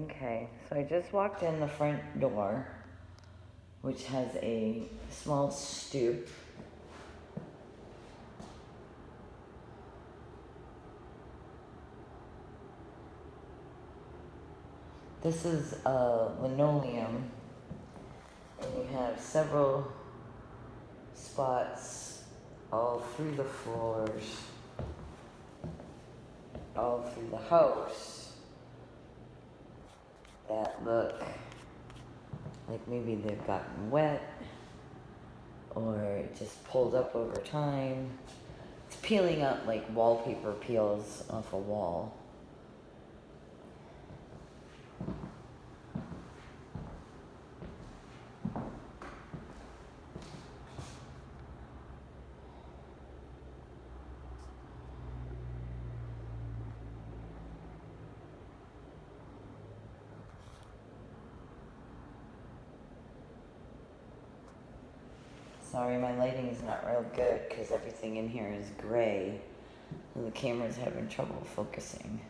Okay, so I just walked in the front door, which has a small stoop. This is linoleum, and you have several spots all through the floors, all through the house, that look like maybe they've gotten wet, or it just pulled up over time. It's peeling up like wallpaper peels off a wall. Sorry, my lighting is not real good because everything in here is gray and the camera's having trouble focusing.